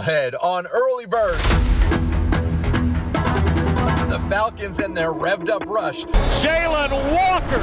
ahead on Early Bird. The Falcons and their revved up rush. Jalen Walker.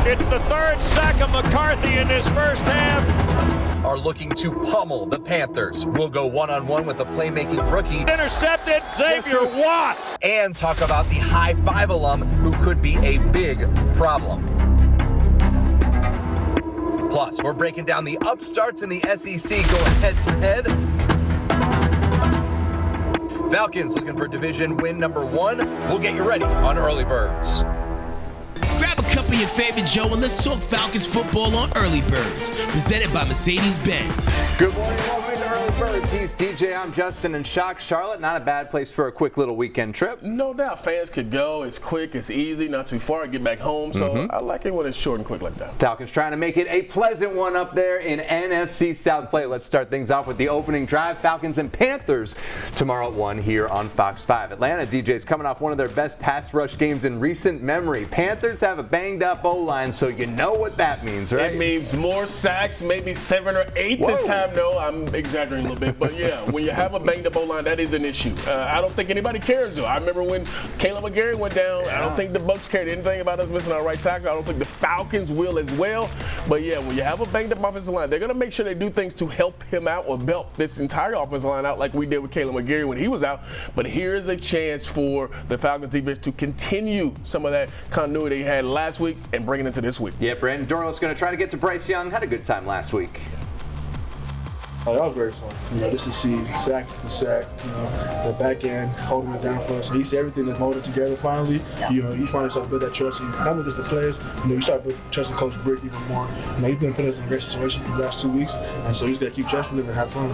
It's the third sack of McCarthy in this first half. Are looking to pummel the Panthers. We'll go one-on-one with a playmaking rookie. Intercepted Xavier Watts. And talk about the high five alum who could be a big problem. Plus, we're breaking down the upstarts in the SEC going head-to-head. Falcons looking for division win number 1. We'll get you ready on Early Birds. Grab a cup of your favorite Joe and let's talk Falcons football on Early Birds, presented by Mercedes-Benz. Good morning, welcome to Early Birds. He's DJ, I'm Justin, and Charlotte, not a bad place for a quick little weekend trip. No doubt, fans could go. It's quick, it's easy, not too far, get back home. So I like it when it's short and quick like that. Falcons trying to make it a pleasant one up there in NFC South play. Let's start things off with the opening drive. Falcons and Panthers tomorrow at 1 here on Fox 5. Atlanta DJ's coming off one of their best pass rush games in recent memory. Panthers have a banged up O-line, so you know what that means, right? It means more sacks, maybe 7 or 8 this time. No, I'm exaggerating a little bit. But yeah, when you have a banged up O-line, that is an issue. I don't think anybody cares, though. I remember when Caleb McGarry went down, I don't think the Bucs cared anything about us missing our right tackle. I don't think the Falcons will as well. But yeah, when you have a banged up offensive line, they're going to make sure they do things to help him out or help this entire offensive line out like we did with Caleb McGarry when he was out. But here's a chance for the Falcons defense to continue some of that continuity they had last week and bring it into this week. Yeah, Brandon Dorlow's going to try to get to Bryce Young. Had a good time last week. Oh, that was very fun. Just to see sack to sack, the back end holding it down for us. You see everything that's molded together finally. You finally start to build that trust. Not with just the players, you start to trust Coach Brick even more. He's been putting us in a great situation for the last 2 weeks, and so he's got to keep trusting him and have fun.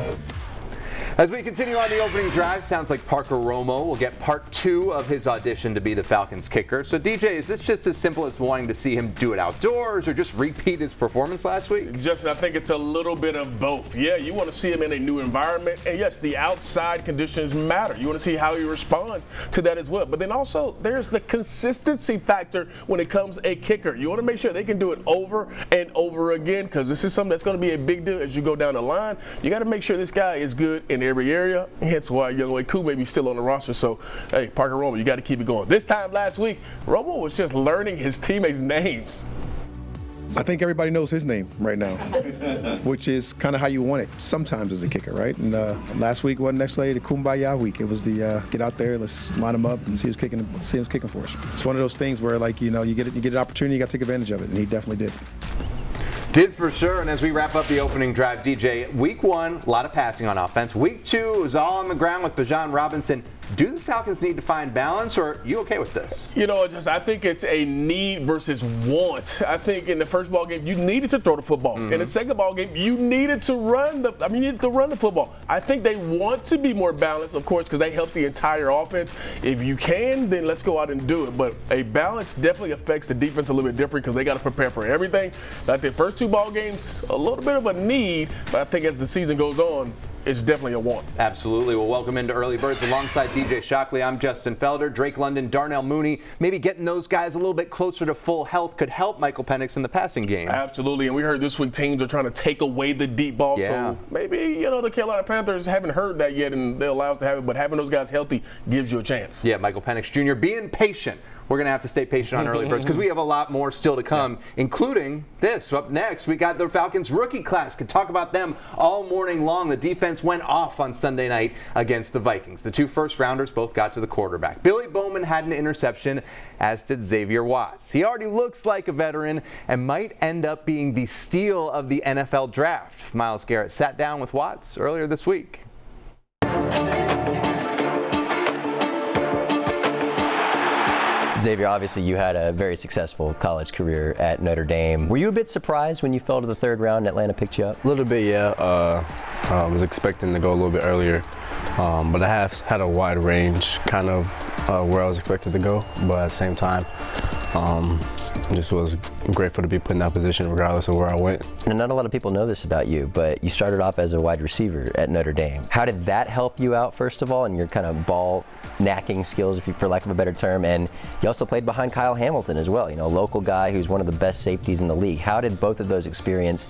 As we continue on the opening drive, sounds like Parker Romo will get part 2 of his audition to be the Falcons kicker. So DJ, is this just as simple as wanting to see him do it outdoors or just repeat his performance last week? Justin, I think it's a little bit of both. Yeah, you want to see him in a new environment. And yes, the outside conditions matter. You want to see how he responds to that as well. But then also, there's the consistency factor when it comes a kicker. You want to make sure they can do it over and over again, because this is something that's going to be a big deal as you go down the line. You got to make sure this guy is good in every area, hence why Younghoe Koo may be still on the roster. So, hey, Parker Romo, you got to keep it going. This time last week, Romo was just learning his teammates' names. I think everybody knows his name right now, which is kind of how you want it sometimes as a kicker, right? And last week wasn't necessarily the Kumbaya week. It was the get out there, let's line him up and see who's kicking for us. It's one of those things where, like, you get an opportunity, you got to take advantage of it, and he definitely did. Did for sure. And as we wrap up the opening drive, DJ, week 1, a lot of passing on offense. Week 2 was all on the ground with Bijan Robinson. Do the Falcons need to find balance, or are you okay with this? I think it's a need versus want. I think in the first ball game, you needed to throw the football. In the second ball game, you needed to run the football. I think they want to be more balanced, of course, because they help the entire offense. If you can, then let's go out and do it. But a balance definitely affects the defense a little bit different because they got to prepare for everything. Like the first 2 ball games, a little bit of a need, but I think as the season goes on, it's definitely a want. Absolutely. Well, welcome into Early Birds alongside DJ Shockley. I'm Justin Felder. Drake London, Darnell Mooney. Maybe getting those guys a little bit closer to full health could help Michael Penix in the passing game. Absolutely. And we heard this week teams are trying to take away the deep ball. Yeah. So maybe, the Carolina Panthers haven't heard that yet and they'll allow us to have it. But having those guys healthy gives you a chance. Yeah, Michael Penix Jr. being patient. We're going to have to stay patient on Early Birds because we have a lot more still to come, including this. So up next, we got the Falcons rookie class. Could talk about them all morning long. The defense went off on Sunday night against the Vikings. The 2 first-rounders both got to the quarterback. Billy Bowman had an interception, as did Xavier Watts. He already looks like a veteran and might end up being the steal of the NFL draft. Myles Garrett sat down with Watts earlier this week. Xavier, obviously you had a very successful college career at Notre Dame. Were you a bit surprised when you fell to the 3rd round and Atlanta picked you up? A little bit, yeah. I was expecting to go a little bit earlier, but I have had a wide range kind of where I was expected to go, but at the same time, just was grateful to be put in that position regardless of where I went. And not a lot of people know this about you, but you started off as a wide receiver at Notre Dame. How did that help you out, first of all, in your kind of ball knacking skills, for lack of a better term? And you also played behind Kyle Hamilton as well, a local guy who's one of the best safeties in the league. How did both of those experiences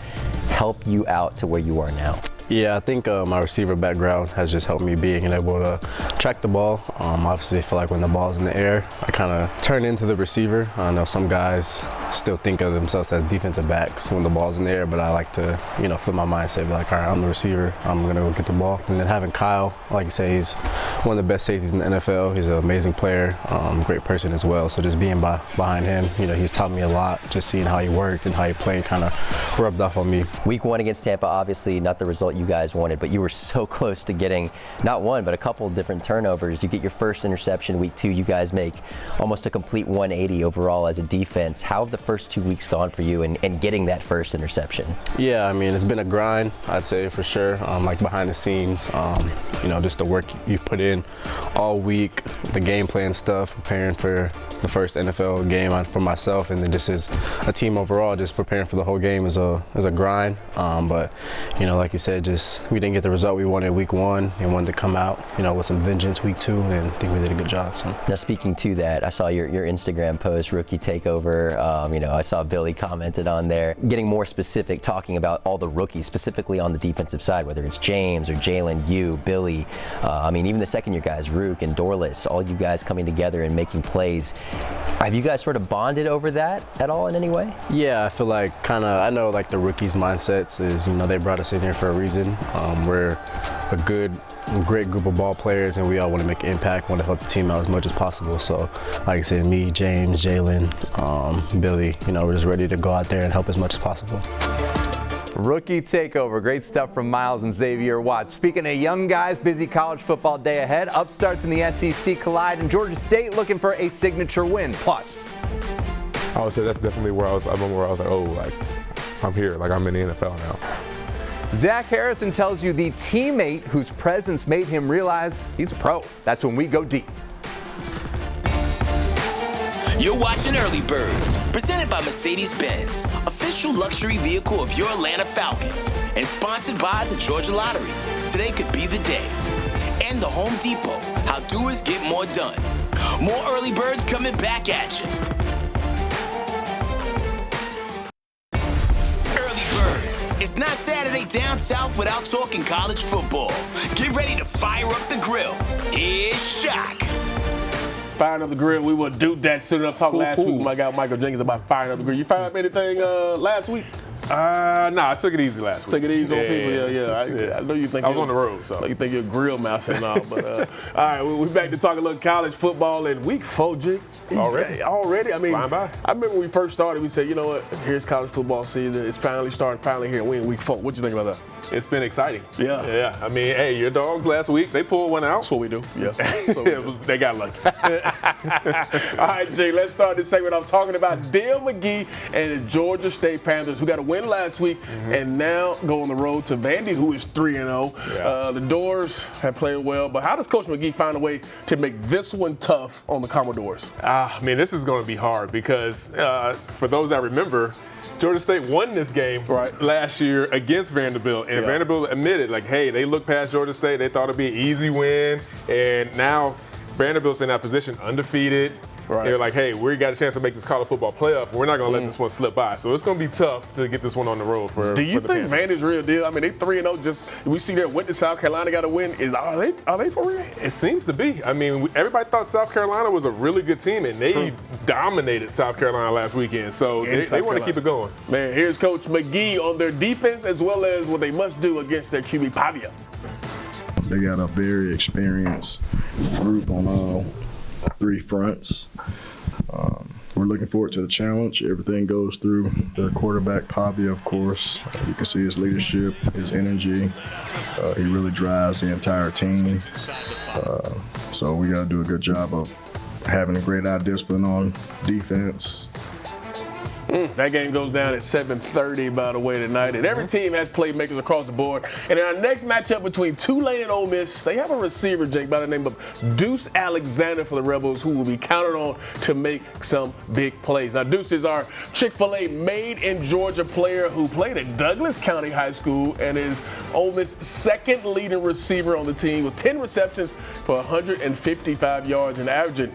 help you out to where you are now? Yeah, I think my receiver background has just helped me being able to track the ball. Obviously, I feel like when the ball's in the air, I kind of turn into the receiver. I know some guys still think of themselves as defensive backs when the ball's in the air, but I like to, flip my mindset, be like, all right, I'm the receiver. I'm going to go get the ball. And then having Kyle, like you say, he's one of the best safeties in the NFL. He's an amazing player, great person as well. So just being behind him, he's taught me a lot. Just seeing how he worked and how he played kind of rubbed off on me. Week 1 against Tampa, obviously not the result you guys wanted, but you were so close to getting not one, but a couple of different turnovers. You get your first interception. Week 2, you guys make almost a complete 180 overall as a defense. How have the first 2 weeks gone for you and getting that first interception? Yeah, I mean, it's been a grind, I'd say, for sure. Like behind the scenes, just the work you put in all week, the game plan stuff, preparing for the first NFL game for myself, and then just as a team overall, just preparing for the whole game is a grind. But like you said, just we didn't get the result we wanted week 1 and wanted to come out, with some vengeance week 2, and I think we did a good job. So. Now, speaking to that, I saw your Instagram post, rookie takeover. I saw Billy commented on there, getting more specific, talking about all the rookies, specifically on the defensive side, whether it's James or Jalen, you, Billy. Even the second-year guys, Rook and Dorless, all you guys coming together and making plays. Have you guys sort of bonded over that at all in any way? Yeah, I feel like I know like the rookies' mindsets is, they brought us in here for a reason. We're a great group of ball players, and we all want to make an impact, want to help the team out as much as possible. So, like I said, me, James, Jalen, Billy, we're just ready to go out there and help as much as possible. Rookie takeover. Great stuff from Miles and Xavier Watts. Speaking of young guys, busy college football day ahead. Upstarts in the SEC collide, and Georgia State looking for a signature win. Plus, I would say that's definitely where I was like, I'm here. Like, I'm in the NFL now. Zach Harrison tells you the teammate whose presence made him realize he's a pro. That's when we go deep. You're watching Early Birds, presented by Mercedes-Benz, official luxury vehicle of your Atlanta Falcons, and sponsored by the Georgia Lottery. Today could be the day. And the Home Depot, how doers get more done. More Early Birds coming back at you. Early Birds. It's not Saturday down south without talking college football. Get ready to fire up the grill. Here's Shock. Firing up the grill. We will do that soon enough. Talked last week with my guy Michael Jenkins about firing up the grill. You fired up anything last week? No, I took it easy last week. Took it easy on people. Yeah. I know you think I was on the road, so you think you're a grill mouse and all. But all right, we're back to talk a little college football in week 4, Jake. Already. I mean, flying by. I remember when we first started, we said, you know what? Here's college football season. It's finally starting. Finally here. We in week 4. What you think about that? It's been exciting. Yeah. I mean, hey, your dogs last week, they pulled one out. That's what we do. Yeah. They got lucky. All right, Jay, let's start this segment. I'm talking about Dale McGee and the Georgia State Panthers, who got a win last week and now go on the road to Vandy, who is 3-0. Yeah. The Doors have played well, but how does Coach McGee find a way to make this one tough on the Commodores? I mean, this is going to be hard because for those that remember, Georgia State won this game last year against Vanderbilt, and Vanderbilt admitted, like, hey, they looked past Georgia State. They thought it'd be an easy win, and now Vanderbilt's in that position, undefeated. They're like, hey, we got a chance to make this college football playoff. We're not going to let this one slip by. So it's going to be tough to get this one on the road for. Do you the think Panthers. Vandy's real deal? I mean, they 3-0. Just we see that went to South Carolina, got a win. Are they for real? It seems to be. I mean, everybody thought South Carolina was a really good team, and they dominated South Carolina last weekend. So they want to keep it going. Man, here's Coach McGee on their defense as well as what they must do against their QB Pavia. They got a very experienced group on all 3 fronts. We're looking forward to the challenge. Everything goes through their quarterback, Pavia, of course. You can see his leadership, his energy. He really drives the entire team. So we got to do a good job of having a great eye discipline on defense. That game goes down at 7:30, by the way, tonight. And every team has playmakers across the board. And in our next matchup between Tulane and Ole Miss, they have a receiver, Jake, by the name of Deuce Alexander for the Rebels, who will be counted on to make some big plays. Now, Deuce is our Chick-fil-A made-in-Georgia player who played at Douglas County High School and is Ole Miss' second leading receiver on the team with 10 receptions for 155 yards and averaging,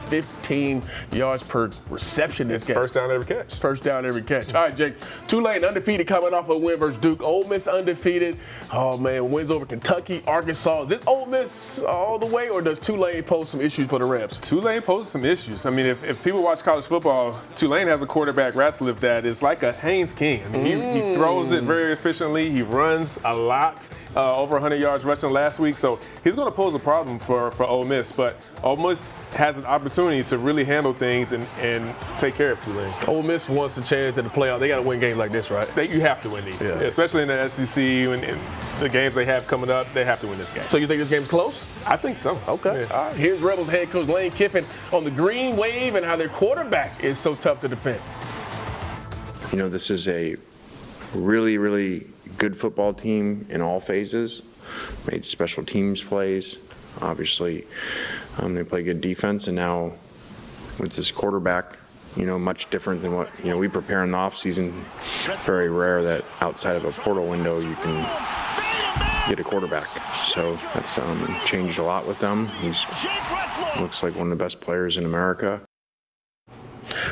15 yards per reception this game. First down every catch. first down every catch. All right, Jake. Tulane undefeated coming off a win versus Duke. Ole Miss undefeated. Oh, man, wins over Kentucky, Arkansas. Is this Ole Miss all the way, or does Tulane pose some issues for the Rebs? Tulane poses some issues. I mean, if people watch college football, Tulane has a quarterback, Ratzliff, that is like a Haynes King. I mean, he throws it very efficiently. He runs a lot, over 100 yards rushing last week. So he's going to pose a problem for Ole Miss. But Ole Miss has an opportunity to really handle things and take care of Tulane. Ole Miss wants a chance at the playoff. They got to win games like this, right? You have to win these, especially in the SEC and the games they have coming up. They have to win this game. So you think this game's close? I think so. Okay. Yeah. All right. Here's Rebels head coach Lane Kiffin on the green wave and how their quarterback is so tough to defend. You know, this is a really, really good football team in all phases. Made special teams plays. Obviously, they play good defense, and now with this quarterback, you know, much different than what, you know, we prepare in the offseason. Very rare that outside of a portal window you can get a quarterback. So that's changed a lot with them. He's looks like one of the best players in America.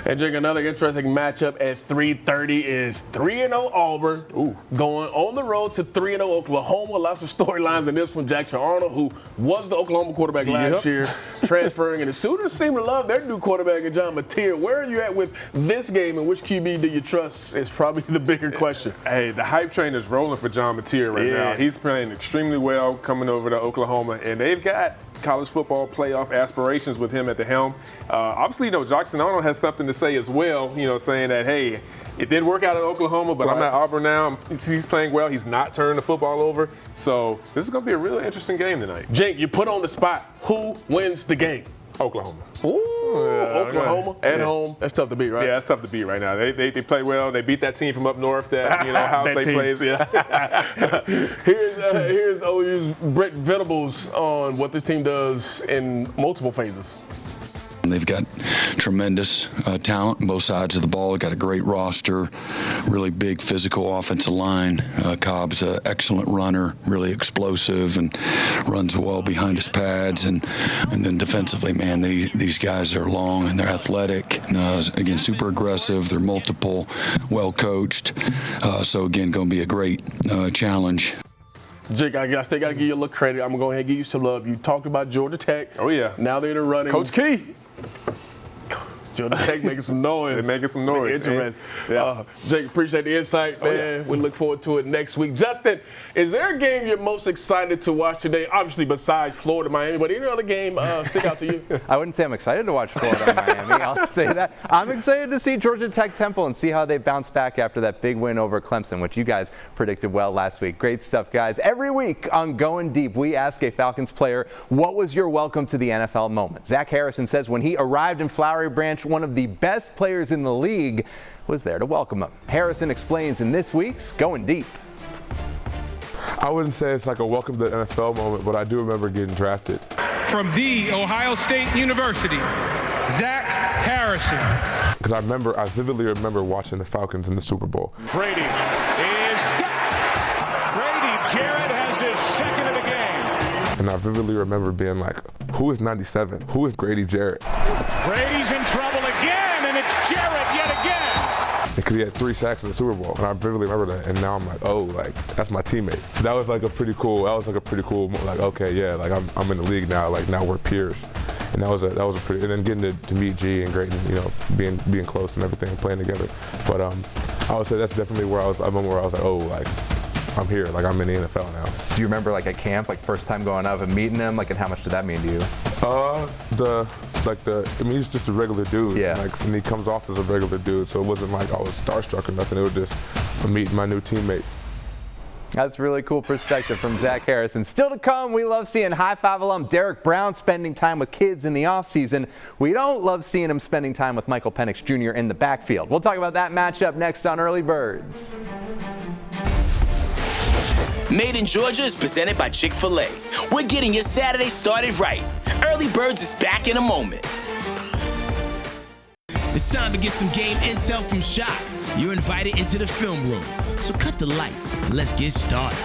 And Jake, another interesting matchup at 3:30 is 3-0 Auburn going on the road to 3-0 Oklahoma. Lots of storylines in this one. Jackson Arnold, who was the Oklahoma quarterback last year, transferring, and the Sooners seem to love their new quarterback in John Mateer. Where are you at with this game, and which QB do you trust is probably the bigger question? Hey, the hype train is rolling for John Mateer right now. He's playing extremely well coming over to Oklahoma, and they've got college football playoff aspirations with him at the helm. Obviously, you know, Jackson Arnold has something to say as well, you know, saying that, hey, it didn't work out at Oklahoma, but I'm at Auburn now. He's playing well. He's not turning the football over. So this is going to be a really interesting game tonight. Jake, you put on the spot. Who wins the game? Oklahoma. Oklahoma at home. That's tough to beat, right? Yeah, that's tough to beat right now. They play well. They beat that team from up north that, you know, Ohio State plays. Yeah. Here's OU's Brett Venables on what this team does in multiple phases. They've got tremendous talent on both sides of the ball. They've got a great roster, really big physical offensive line. Cobb's an excellent runner, really explosive, and runs well behind his pads. And then defensively, man, these guys are long and they're athletic. Again, super aggressive. They're multiple, well coached. So again, going to be a great challenge. Jake, I still got to give you a little credit. I'm going to go ahead and give you some love. You talked about Georgia Tech. Oh, yeah. Now they're in the running. Coach Key. Georgia Tech making some noise. They're making some noise. Yeah. Jake, appreciate the insight, man. We look forward to it next week. Justin, is there a game you're most excited to watch today? Obviously, besides Florida, Miami, but any other game stick out to you? I wouldn't say I'm excited to watch Florida, Miami. I'll say that. I'm excited to see Georgia Tech Temple and see how they bounce back after that big win over Clemson, which you guys predicted well last week. Great stuff, guys. Every week on Going Deep, we ask a Falcons player, what was your welcome to the NFL moment? Zach Harrison says when he arrived in Flowery Branch, one of the best players in the league was there to welcome him. Harrison explains in this week's Going Deep. I wouldn't say it's like a welcome to the NFL moment, but I do remember getting drafted. From The Ohio State University, Zach Harrison. Because I vividly remember watching the Falcons in the Super Bowl. Brady is sacked. Brady Jarrett has his second of the game. And I vividly remember being like, who is 97? Who is Grady Jarrett? Brady's in trouble again, and it's Jarrett yet again. Because he had 3 sacks in the Super Bowl, and I vividly remember that. And now I'm like, oh, like that's my teammate. So that was like a pretty cool. Like, okay, yeah, like I'm in the league now. Like now we're peers. And that was a pretty. And then getting to meet G and Grayton, you know, being close and everything, playing together. But I would say that's definitely where I was. A moment where I was like, oh, like I'm here. Like I'm in the NFL now. Do you remember like at camp, like first time going up and meeting him? Like, and how much did that mean to you? He's just a regular dude. Yeah. Like, and he comes off as a regular dude, so it wasn't like I was starstruck or nothing. It was just meeting my new teammates. That's really cool perspective from Zach Harrison. Still to come, we love seeing High Five alum Derrick Brown spending time with kids in the offseason. We don't love seeing him spending time with Michael Penix Jr. in the backfield. We'll talk about that matchup next on Early Birds. Made in Georgia is presented by Chick-fil-A. We're getting your Saturday started right. Early Birds is back in a moment. It's time to get some game intel from Shock. You're invited into the film room, so cut the lights and let's get started.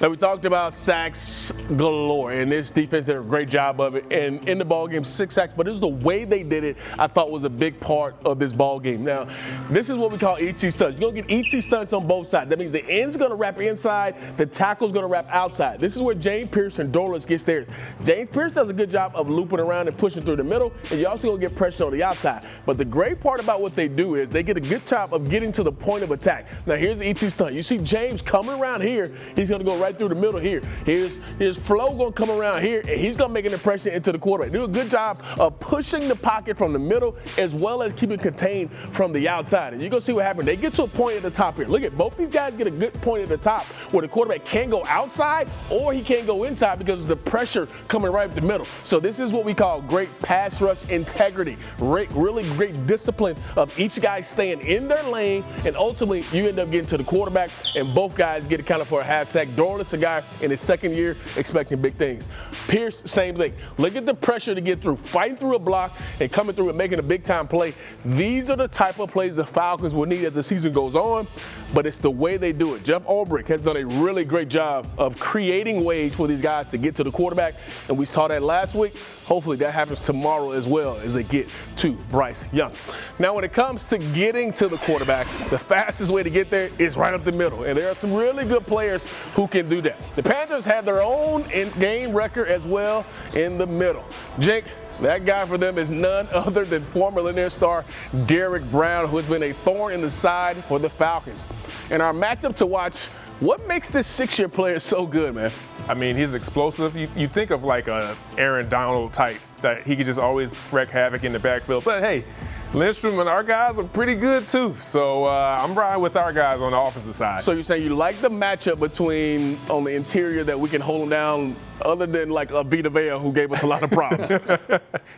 Now, we talked about sacks galore, and this defense did a great job of it. And in the ballgame, 6 sacks, but it was the way they did it I thought was a big part of this ballgame. Now, this is what we call ET stunts. You're going to get ET stunts on both sides. That means the end's going to wrap inside, the tackle's going to wrap outside. This is where James Pierce and Dorless gets theirs. James Pierce does a good job of looping around and pushing through the middle, and you're also going to get pressure on the outside. But the great part about what they do is they get a good job of getting to the point of attack. Now, here's the ET stunt. You see James coming around here. He's going to go right through the middle here. Here's Flo going to come around here, and he's going to make an impression into the quarterback. Do a good job of pushing the pocket from the middle as well as keeping contained from the outside. And you're going to see what happens. They get to a point at the top here. Look at both these guys get a good point at the top where the quarterback can go outside or he can't go inside because of the pressure coming right up the middle. So this is what we call great pass rush integrity. Really great discipline of each guy staying in their lane, and ultimately you end up getting to the quarterback, and both guys get accounted for a half sack. Dorless, a guy in his second year expecting big things. Pierce, same thing. Look at the pressure to get through, fighting through a block and coming through and making a big-time play. These are the type of plays the Falcons will need as the season goes on, but it's the way they do it. Jeff Ulbrich has done a really great job of creating ways for these guys to get to the quarterback, and we saw that last week. Hopefully that happens tomorrow as well as they get to Bryce Young. Now, when it comes to getting to the quarterback, the fastest way to get there is right up the middle, and there are some really good players who can do that. The Panthers had their own in-game record as well in the middle. Jake, that guy for them is none other than former Lanier star Derrick Brown, who has been a thorn in the side for the Falcons. And our matchup to watch, what makes this 6-year player so good, man? I mean, he's explosive. You think of like a Aaron Donald type that he could just always wreak havoc in the backfield. But hey, Lindstrom and our guys are pretty good too. So I'm riding with our guys on the offensive side. So you're saying you like the matchup between on the interior that we can hold them down, other than like a Vita Vea who gave us a lot of problems.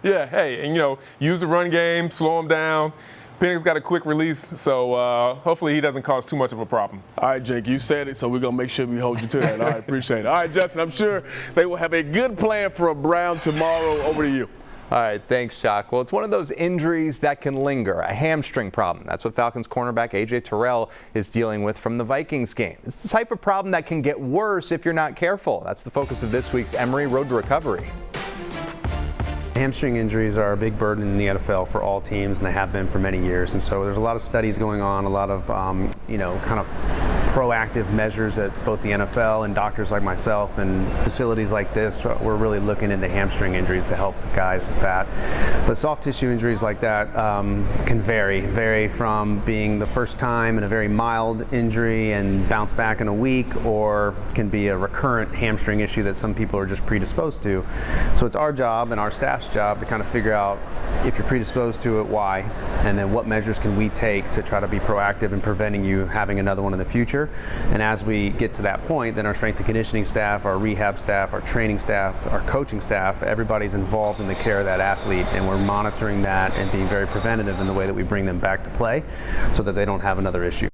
Yeah, hey, and use the run game, slow him down. Penix got a quick release, so hopefully he doesn't cause too much of a problem. All right, Jake, you said it, so we're going to make sure we hold you to that. All right, appreciate it. All right, Justin, I'm sure they will have a good plan for Brown tomorrow. Over to you. All right, thanks, Shock. Well, it's one of those injuries that can linger, a hamstring problem. That's what Falcons cornerback A.J. Terrell is dealing with from the Vikings game. It's the type of problem that can get worse if you're not careful. That's the focus of this week's Emory Road to Recovery. Hamstring injuries are a big burden in the NFL for all teams, and they have been for many years. And so there's a lot of studies going on, a lot of, kind of proactive measures at both the NFL and doctors like myself and facilities like this. We're really looking into hamstring injuries to help the guys with that. But soft tissue injuries like that can vary from being the first time and a very mild injury and bounce back in a week, or can be a recurrent hamstring issue that some people are just predisposed to. So it's our job and our staff's job to kind of figure out if you're predisposed to it, why, and then what measures can we take to try to be proactive in preventing you having another one in the future. And as we get to that point, then our strength and conditioning staff, our rehab staff, our training staff, our coaching staff, everybody's involved in the care of that athlete, and we're monitoring that and being very preventative in the way that we bring them back to play so that they don't have another issue.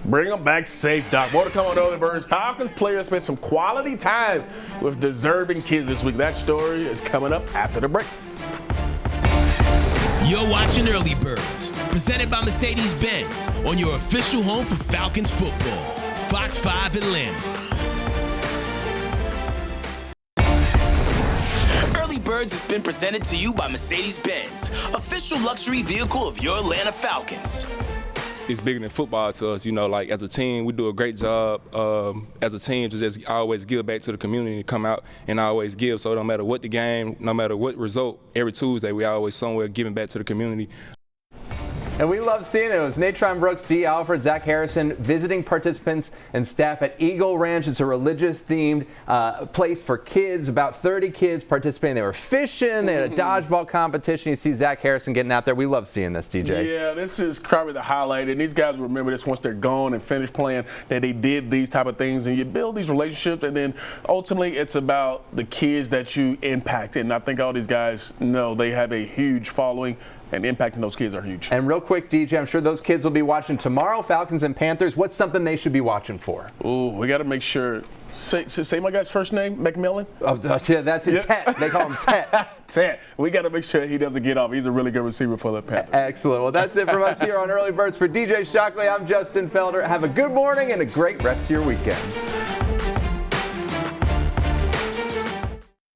Bring them back safe, Doc. More to come on Early Birds. Falcons players spent some quality time with deserving kids this week. That story is coming up after the break. You're watching Early Birds, presented by Mercedes-Benz, on your official home for Falcons football, Fox 5 Atlanta. Early Birds has been presented to you by Mercedes-Benz, official luxury vehicle of your Atlanta Falcons. It's bigger than football to us, like as a team, we do a great job as a team to just always give back to the community, come out and always give. So no matter what the game, no matter what result, every Tuesday we always somewhere giving back to the community. And we love seeing it. It was Natron Brooks, D. Alfred, Zach Harrison, visiting participants and staff at Eagle Ranch. It's a religious-themed place for kids. About 30 kids participating. They were fishing. They had a dodgeball competition. You see Zach Harrison getting out there. We love seeing this, DJ. Yeah, this is probably the highlight. And these guys remember this once they're gone and finished playing, that they did these type of things. And you build these relationships, and then ultimately it's about the kids that you impact. And I think all these guys know they have a huge following, and impacting those kids are huge. And real quick, DJ, I'm sure those kids will be watching tomorrow, Falcons and Panthers. What's something they should be watching for? Ooh, we got to make sure. Say my guy's first name, McMillan? Oh, yeah, that's it. Tet. They call him Tet. Tet. We got to make sure he doesn't get off. He's a really good receiver for the Panthers. Excellent. Well, that's it from us here on Early Birds. For DJ Shockley, I'm Justin Felder. Have a good morning and a great rest of your weekend.